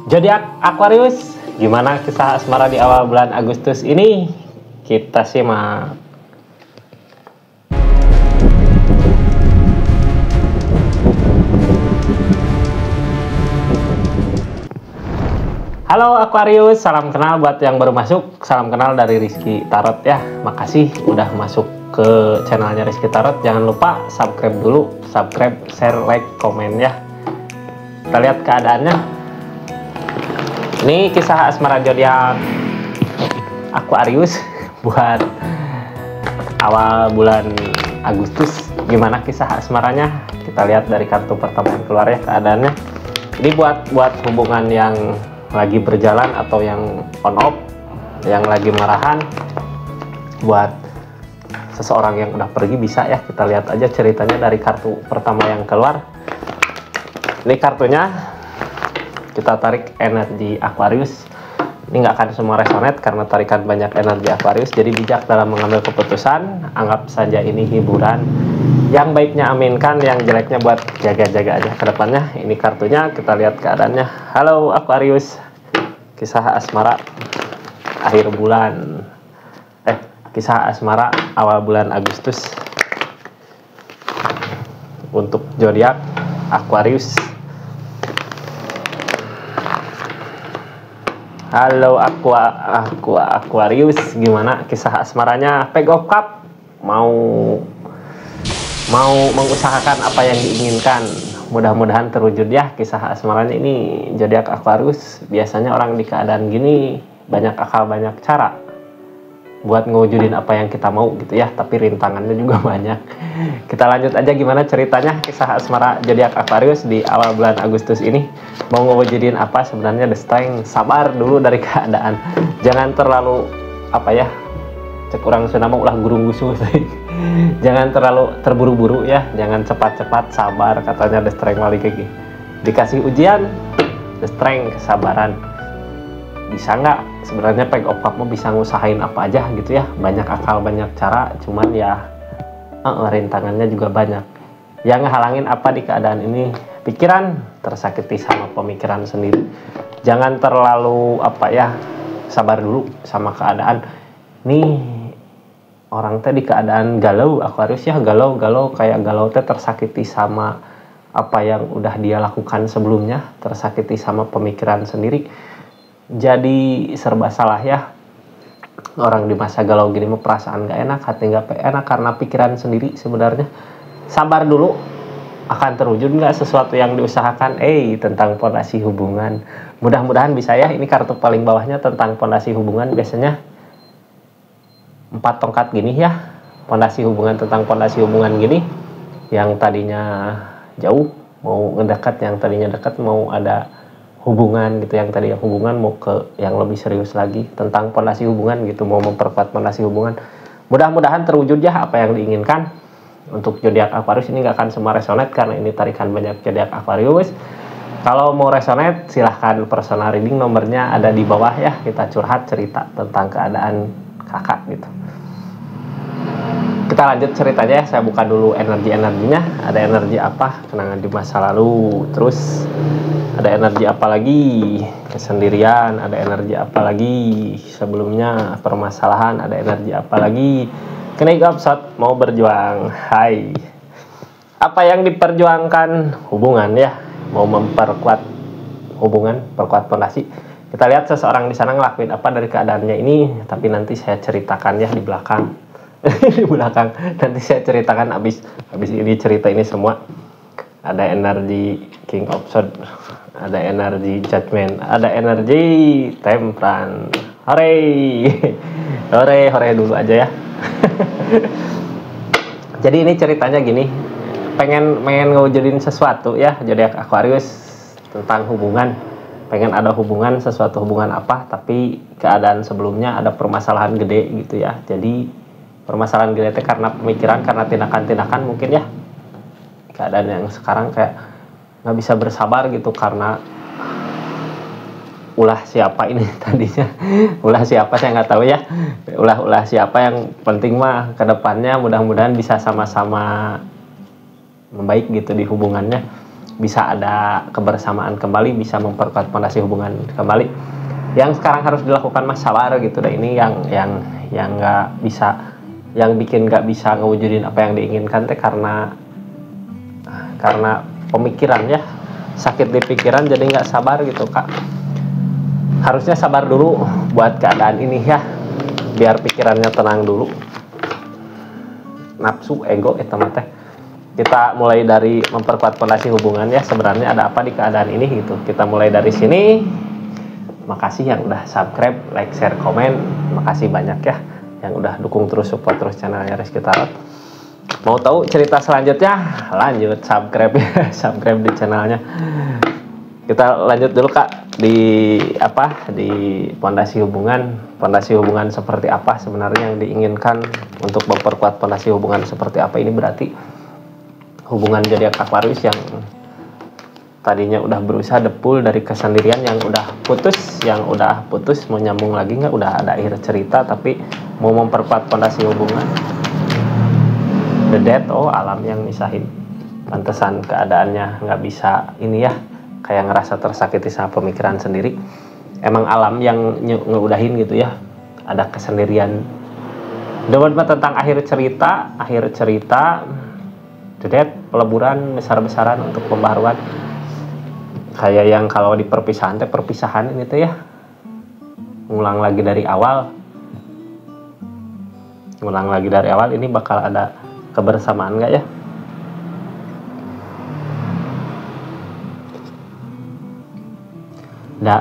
Aquarius, gimana kisah asmara di awal bulan Agustus ini? Kita simak. Halo Aquarius, salam kenal buat yang baru masuk. Salam kenal dari Rizky Tarot ya. Makasih udah masuk ke channelnya Rizky Tarot. Jangan lupa subscribe dulu, subscribe, share, like, komen ya. Kita lihat keadaannya. Ini kisah asmara zodiak Aquarius buat awal bulan Agustus. Gimana kisah asmaranya? Kita lihat dari kartu pertama yang keluar ya keadaannya. Ini buat hubungan yang lagi berjalan atau yang on off, yang lagi marahan. Buat seseorang yang udah pergi bisa ya. Kita lihat aja ceritanya dari kartu pertama yang keluar. Ini kartunya. Kita tarik energi Aquarius. Ini nggak akan semua resonate karena tarikan banyak energi Aquarius. Jadi bijak dalam mengambil keputusan. Anggap saja ini hiburan. Yang baiknya aminkan, yang jeleknya buat jaga-jaga aja ke depannya. Ini kartunya, kita lihat keadaannya. Halo Aquarius. Kisah asmara akhir bulan. Kisah asmara awal bulan Agustus. Untuk zodiak Aquarius. Halo Aquarius, gimana kisah asmaranya? Page of Cup mau mengusahakan apa yang diinginkan. Mudah-mudahan terwujud ya kisah asmaranya ini. Zodiak Aquarius, biasanya orang di keadaan gini banyak akal, banyak cara buat ngewujudin apa yang kita mau gitu ya, tapi rintangannya juga banyak. Kita lanjut aja gimana ceritanya kisah asmara zodiak Aquarius di awal bulan Agustus ini. Mau ngewujudin apa sebenarnya? The Strength. Sabar dulu dari keadaan, jangan terlalu cek orang Sunda ulah gurung gusu. Jangan terlalu terburu-buru ya, jangan cepat-cepat, sabar katanya The Strength wali gigi. Dikasih ujian The Strength, kesabaran. Bisa nggak sebenarnya Page of Cup bisa ngusahain apa aja gitu ya, banyak akal banyak cara, cuman ya rintangannya juga banyak. Yang ngehalangin apa di keadaan ini? Pikiran, tersakiti sama pemikiran sendiri. Jangan terlalu sabar dulu sama keadaan. Nih orang teh di keadaan galau Aquarius ya, galau kayak galau teh tersakiti sama apa yang udah dia lakukan sebelumnya, tersakiti sama pemikiran sendiri. Jadi serba salah ya. Orang di masa galau gini mah perasaan gak enak, hati gak enak karena pikiran sendiri sebenarnya. Sabar dulu, akan terwujud nggak sesuatu yang diusahakan. Tentang fondasi hubungan, mudah-mudahan bisa ya. Ini kartu paling bawahnya tentang fondasi hubungan. Biasanya 4 tongkat gini ya, fondasi hubungan, tentang fondasi hubungan gini. Yang tadinya jauh mau ngedekat, yang tadinya dekat mau ada hubungan gitu, yang tadi hubungan mau ke yang lebih serius lagi, tentang fondasi hubungan gitu, mau memperkuat fondasi hubungan. Mudah-mudahan terwujud ya apa yang diinginkan. Untuk zodiak Aquarius ini nggak akan semua resonate karena ini tarikan banyak zodiak Aquarius. Kalau mau resonate silahkan personal reading, nomornya ada di bawah ya. Kita curhat cerita tentang keadaan kakak gitu. Kita lanjut ceritanya ya. Saya buka dulu energinya. Ada energi apa? Kenangan di masa lalu. Terus ada energi apa lagi? Kesendirian. Ada energi apa lagi? Sebelumnya permasalahan. Ada energi apa lagi? Kenaik upshot, mau berjuang. Hai. Apa yang diperjuangkan? Hubungan ya. Mau memperkuat hubungan, perkuat fondasi. Kita lihat seseorang di sana ngelakuin apa dari keadaannya ini, tapi nanti saya ceritakan ya di belakang. Di belakang nanti saya ceritakan habis ini cerita ini semua. Ada energi King of Swords, ada energi Judgment, ada energi Temperance. Hore dulu aja ya. Jadi ini ceritanya gini, pengen ngewujudin sesuatu ya zodiak Aquarius tentang hubungan. Pengen ada hubungan, sesuatu hubungan apa, tapi keadaan sebelumnya ada permasalahan gede gitu ya. Jadi permasalahan gede itu karena pemikiran, karena tindakan-tindakan mungkin ya. Keadaan yang sekarang kayak nggak bisa bersabar gitu karena ulah siapa ini tadinya. Ulah siapa saya nggak tahu ya. Ulah siapa, yang penting mah kedepannya mudah-mudahan bisa sama-sama membaik gitu di hubungannya. bisa ada kebersamaan kembali, bisa memperkuat fondasi hubungan kembali. Yang sekarang harus dilakukan Mas sabar gitu deh. Ini yang nggak bisa, yang bikin nggak bisa ngewujudin apa yang diinginkan teh karena pemikiran ya, sakit di pikiran jadi nggak sabar gitu Kak. Harusnya sabar dulu buat keadaan ini ya, biar pikirannya tenang dulu. Nafsu, ego itu teh. Kita mulai dari memperkuat fondasi hubungan ya, sebenarnya ada apa di keadaan ini gitu. Kita mulai dari sini. Makasih yang udah subscribe, like, share, komen. Makasih banyak ya yang udah dukung terus, support terus channelnya Rizky Tarot. Mau tahu cerita selanjutnya? Lanjut subscribe ya, subscribe di channelnya. Kita lanjut dulu Kak di fondasi hubungan. Fondasi hubungan seperti apa sebenarnya yang diinginkan untuk memperkuat fondasi hubungan seperti apa? Ini berarti hubungan zodiak Aquarius yang tadinya udah berusaha depul dari kesendirian, yang udah putus mau nyambung lagi nggak, udah ada akhir cerita tapi mau memperkuat fondasi hubungan. The Death, alam yang misahin, pantesan keadaannya nggak bisa ini ya, kayak ngerasa tersakiti sama pemikiran sendiri. Emang alam yang ngeudahin gitu ya, ada kesendirian. Dewan tentang akhir cerita The Death, peleburan besar-besaran untuk pembaharuan. Kayak yang kalau di perpisahan ini tuh ya, ngulang lagi dari awal. Ini bakal ada kebersamaan nggak ya?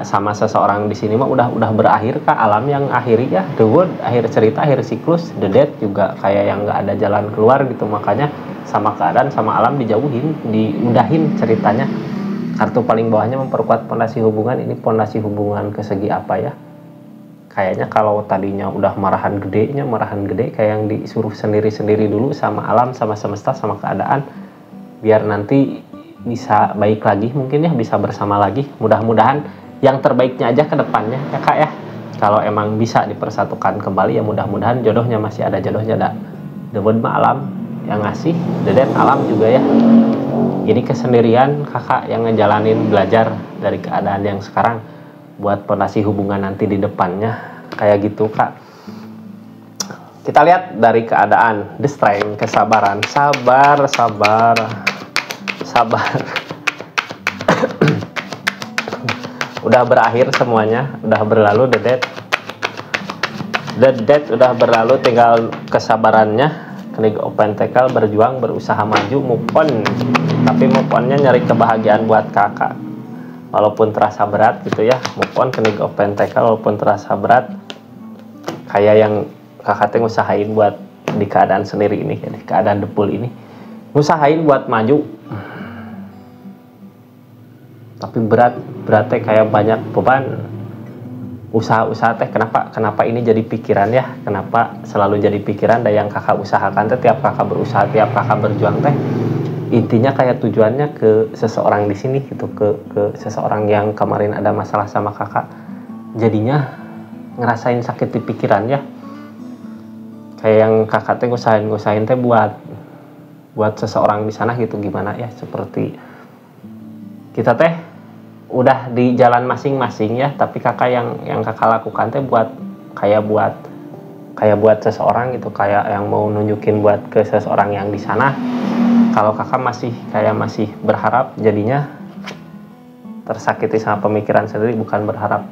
Sama seseorang di sini mah udah berakhir Kak, alam yang akhiri ya, The World, akhir cerita, akhir siklus. The Death juga kayak yang nggak ada jalan keluar gitu, makanya sama keadaan sama alam dijauhin, diudahin ceritanya. Kartu paling bawahnya memperkuat fondasi hubungan. Ini fondasi hubungan ke segi apa ya? Kayaknya kalau tadinya udah marahan gede kayak yang disuruh sendiri-sendiri dulu sama alam, sama semesta, sama keadaan, biar nanti bisa baik lagi mungkin ya, bisa bersama lagi. Mudah-mudahan yang terbaiknya aja ke depannya ya Kak ya. Kalau emang bisa dipersatukan kembali ya mudah-mudahan jodohnya masih ada jodohnya. The World mah alam yang ngasih, The Death alam juga ya. Ini kesendirian kakak yang ngejalanin, belajar dari keadaan yang sekarang buat fondasi hubungan nanti di depannya kayak gitu Kak. Kita lihat dari keadaan The Strength, kesabaran, sabar udah berakhir semuanya, udah berlalu. The Death udah berlalu, tinggal kesabarannya. Knight of Pentacle, berjuang, berusaha maju, move on. Tapi move onnya nyari kebahagiaan buat kakak, walaupun terasa berat gitu ya. Move on, Knight of Pentacle, walaupun terasa berat, kayak yang kakak teh ngusahain buat di keadaan sendiri ini, di keadaan depul ini, ngusahain buat maju. Tapi beratnya kayak banyak beban. Usaha teh kenapa ini jadi pikiran ya, kenapa selalu jadi pikiran. Dan yang kakak usahakan teh, tiap kakak berusaha, tiap kakak berjuang teh, intinya kayak tujuannya ke seseorang di sini gitu, ke seseorang yang kemarin ada masalah sama kakak, jadinya ngerasain sakit di pikiran ya. Kayak yang kakak teh ngusahain teh buat seseorang di sana gitu. Gimana ya, seperti kita teh udah di jalan masing-masing ya, tapi kakak yang kakak lakukan teh buat seseorang gitu, kayak yang mau nunjukin buat ke seseorang yang di sana. Kalau kakak masih berharap, jadinya tersakiti sama pemikiran sendiri, bukan berharap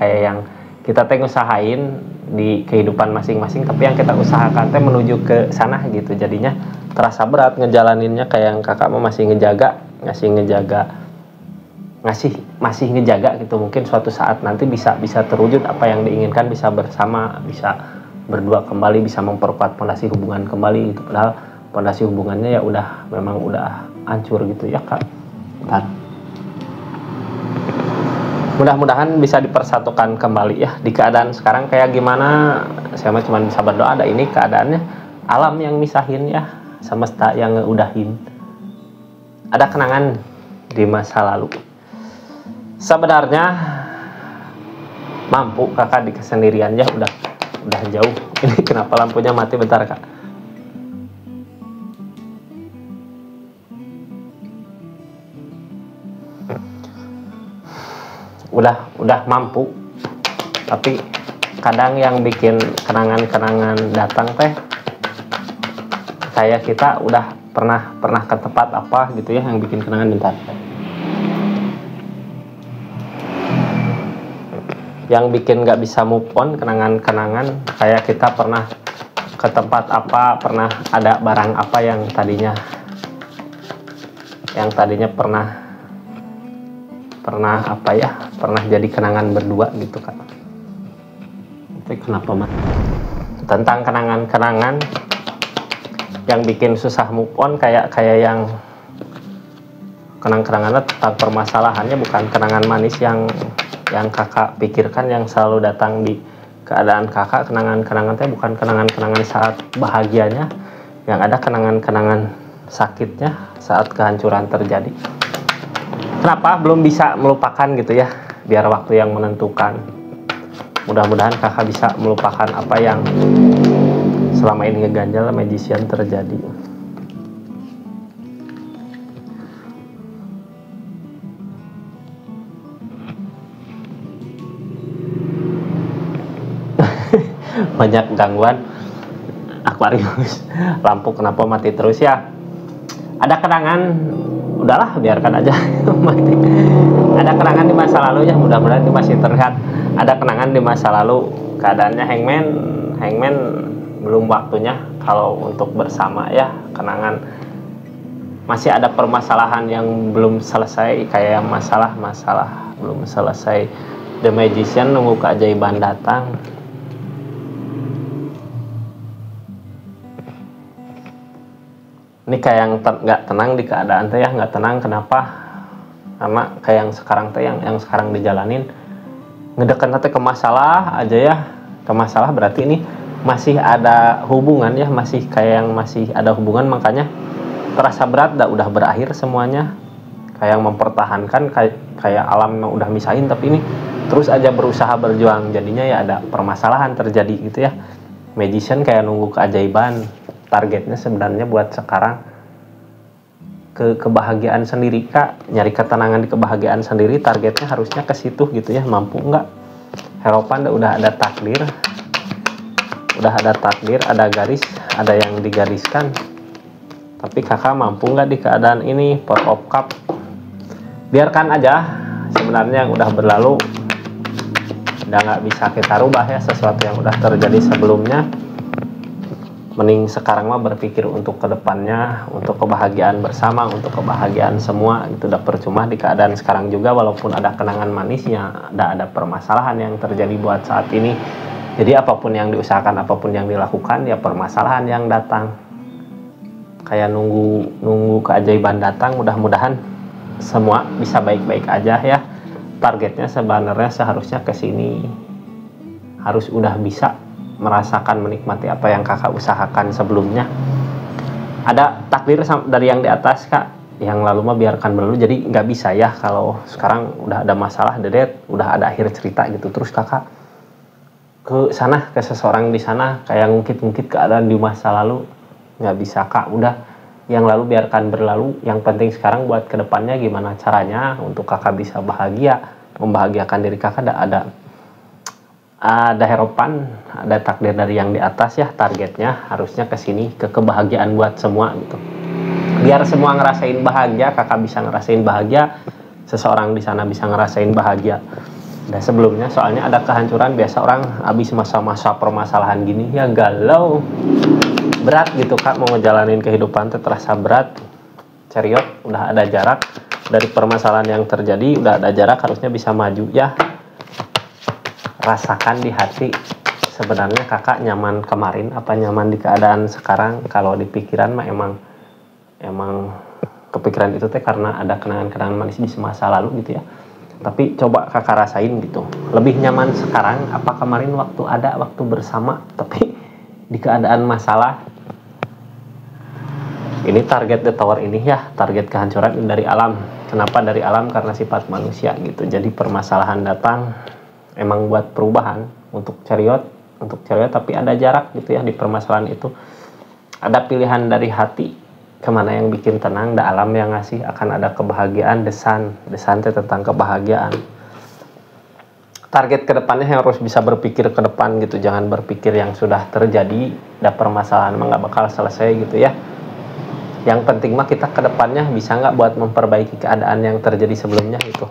kayak yang kita teh ngusahain di kehidupan masing-masing, tapi yang kita usahakan teh menuju ke sana gitu. Jadinya terasa berat ngejalaninnya, kayak yang kakak masih ngejaga gitu. Mungkin suatu saat nanti bisa terwujud apa yang diinginkan, bisa bersama, bisa berdua kembali, bisa memperkuat fondasi hubungan kembali gitu. Padahal fondasi hubungannya ya memang udah hancur gitu ya Kak. Mudah-mudahan bisa dipersatukan kembali ya. Di keadaan sekarang kayak gimana, saya mah cuma bisa berdoa. Ada ini keadaannya, alam yang misahin ya, semesta yang ngeudahin. Ada kenangan di masa lalu. Sebenarnya mampu kakak di kesendirian ya, udah jauh. Ini kenapa lampunya mati, bentar Kak. udah mampu, tapi kadang yang bikin kenangan-kenangan datang teh kayak kita udah pernah ke tempat apa gitu ya yang bikin kenangan. Bentar, yang bikin nggak bisa move on kenangan-kenangan kayak kita pernah ke tempat apa, pernah ada barang apa yang tadinya pernah apa ya, pernah jadi kenangan berdua gitu kan. Itu kenapa mah tentang kenangan-kenangan yang bikin susah move on, kayak yang kenang-kenangannya tentang permasalahannya, bukan kenangan manis yang kakak pikirkan yang selalu datang di keadaan kakak. Kenangan-kenangan teh bukan kenangan-kenangan saat bahagianya, yang ada kenangan-kenangan sakitnya saat kehancuran terjadi. Kenapa belum bisa melupakan gitu ya, biar waktu yang menentukan. Mudah-mudahan kakak bisa melupakan apa yang selama ini ngeganjal magician terjadi. Banyak gangguan Aquarius. Lampu kenapa mati terus ya? Ada kenangan, udahlah biarkan aja mati. Ada kenangan di masa lalu ya, mudah-mudahan ini masih terlihat. Ada kenangan di masa lalu, keadaannya hangman belum waktunya kalau untuk bersama ya. Kenangan masih ada permasalahan yang belum selesai, kayak masalah belum selesai. The Magician nunggu keajaiban datang. Ini kayak yang nggak tenang di keadaan teh ya, nggak tenang. Kenapa? Karena kayak yang sekarang teh yang sekarang dijalanin ngedeket teh ke masalah aja ya. Ke masalah berarti ini masih ada hubungan ya, masih kayak yang masih ada hubungan, makanya terasa berat. Udah berakhir semuanya, kayak yang mempertahankan, kayak alam yang udah misahin, tapi ini terus aja berusaha berjuang, jadinya ya ada permasalahan terjadi gitu ya. Magician kayak nunggu keajaiban. Targetnya sebenarnya buat sekarang kebahagiaan sendiri kak, nyari ketenangan di kebahagiaan sendiri. Targetnya harusnya ke situ gitu ya. Mampu nggak? Harapan udah ada takdir, ada garis, ada yang digariskan, tapi kakak mampu nggak di keadaan ini? Four of Cup, biarkan aja. Sebenarnya yang udah berlalu udah nggak bisa kita rubah ya, sesuatu yang udah terjadi sebelumnya. Mending sekarang mah berpikir untuk kedepannya, untuk kebahagiaan bersama, untuk kebahagiaan semua. Itu udah percuma di keadaan sekarang juga, walaupun ada kenangan manisnya, ada permasalahan yang terjadi buat saat ini. Jadi apapun yang diusahakan, apapun yang dilakukan, ya permasalahan yang datang. Kayak nunggu keajaiban datang. Mudah-mudahan semua bisa baik-baik aja ya. Targetnya sebenarnya seharusnya ke sini, harus udah bisa merasakan, menikmati apa yang kakak usahakan sebelumnya. Ada takdir dari yang di atas kak, yang lalu mah biarkan berlalu. Jadi nggak bisa ya kalau sekarang udah ada masalah, dedet, udah ada akhir cerita gitu, terus kakak ke sana, ke seseorang di sana kayak ngungkit-ngungkit keadaan di masa lalu. Nggak bisa kak, udah yang lalu biarkan berlalu. Yang penting sekarang buat kedepannya gimana caranya untuk kakak bisa bahagia, membahagiakan diri kakak. Ada harapan, ada takdir dari yang di atas ya. Targetnya harusnya ke sini, ke kebahagiaan buat semua gitu. Biar semua ngerasain bahagia, kakak bisa ngerasain bahagia, seseorang di sana bisa ngerasain bahagia. Dan sebelumnya soalnya ada kehancuran, biasa orang habis masa-masa permasalahan gini ya galau, berat gitu kak. Mau ngejalanin kehidupan terasa berat. Chariot udah ada jarak dari permasalahan yang terjadi, udah ada jarak, harusnya bisa maju ya. Rasakan di hati, sebenarnya kakak nyaman kemarin apa nyaman di keadaan sekarang. Kalau di pikiran mah emang kepikiran itu teh karena ada kenangan-kenangan manis di masa lalu gitu ya. Tapi coba kakak rasain gitu, lebih nyaman sekarang apa kemarin waktu bersama tapi di keadaan masalah. Ini target The Tower ini ya, target kehancuran dari alam. Kenapa dari alam? Karena sifat manusia gitu. Jadi permasalahan datang emang buat perubahan untuk Chariot, tapi ada jarak gitu ya di permasalahan itu. Ada pilihan dari hati kemana yang bikin tenang, da alam yang ngasih akan ada kebahagiaan. Desan teh tentang kebahagiaan. target kedepannya harus bisa berpikir ke depan gitu, jangan berpikir yang sudah terjadi, ada permasalahan mah nggak bakal selesai gitu ya. Yang penting mah kita kedepannya bisa nggak buat memperbaiki keadaan yang terjadi sebelumnya gitu,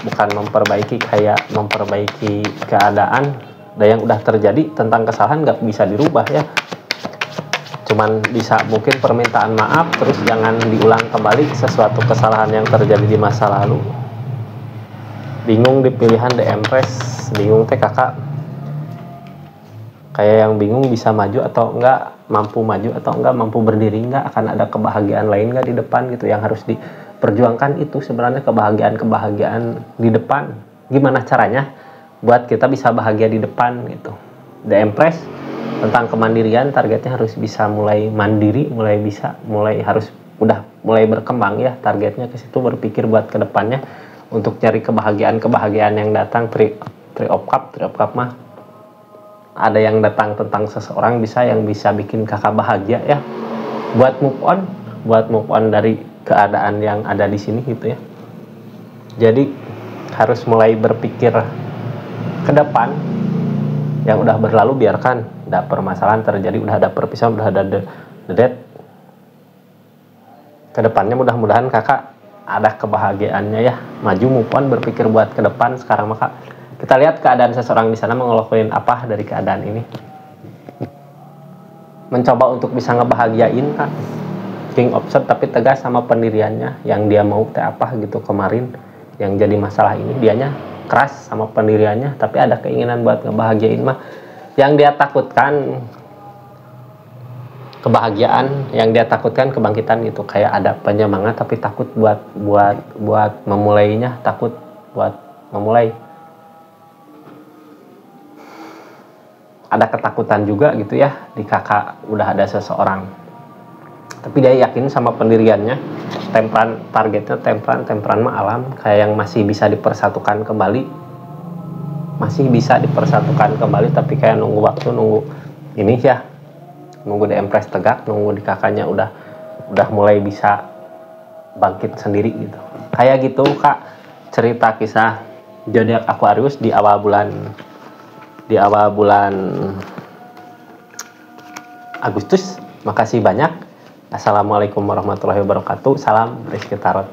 bukan memperbaiki kayak memperbaiki keadaan yang udah terjadi. Tentang kesalahan nggak bisa dirubah ya, cuman bisa mungkin permintaan maaf, terus jangan diulang kembali sesuatu kesalahan yang terjadi di masa lalu. Bingung di pilihan Empress, bingung teh kakak, kayak yang bingung bisa maju atau enggak, mampu maju atau enggak, mampu berdiri enggak, akan ada kebahagiaan lain enggak di depan gitu. Yang harus diperjuangkan itu sebenarnya kebahagiaan di depan. Gimana caranya buat kita bisa bahagia di depan gitu. The Empress tentang kemandirian, targetnya harus bisa mulai mandiri, udah mulai berkembang ya, targetnya ke situ, berpikir buat kedepannya untuk cari kebahagiaan yang datang. Three of Cup mah ada yang datang tentang seseorang yang bisa bikin kakak bahagia ya, buat move on dari keadaan yang ada di sini gitu ya. Jadi harus mulai berpikir ke depan, yang udah berlalu biarkan, ada permasalahan terjadi, udah ada perpisahan, udah ada death. Kedepannya mudah-mudahan kakak ada kebahagiaannya ya, maju move on, berpikir buat ke depan. Sekarang maka kita lihat keadaan seseorang di sana ngelakuin apa dari keadaan ini, mencoba untuk bisa ngebahagiain kak. King of Swords tapi tegas sama pendiriannya, yang dia mau teh apa gitu. Kemarin yang jadi masalah ini dianya keras sama pendiriannya, tapi ada keinginan buat ngebahagiain mah. Yang dia takutkan kebahagiaan, yang dia takutkan kebangkitan gitu. Kayak ada penyemangat tapi takut buat memulainya, takut buat memulai. Ada ketakutan juga gitu ya di kakak, udah ada seseorang tapi dia yakin sama pendiriannya. Targetnya tempran mah alam, kayak yang masih bisa dipersatukan kembali, tapi kayak nunggu waktu, nunggu ini ya, nunggu The Empress tegak, nunggu di kakaknya udah mulai bisa bangkit sendiri gitu. Kayak gitu kak cerita kisah zodiak Aquarius di awal bulan Agustus. Makasih banyak. Assalamualaikum warahmatullahi wabarakatuh. Salam Rizky Tarot.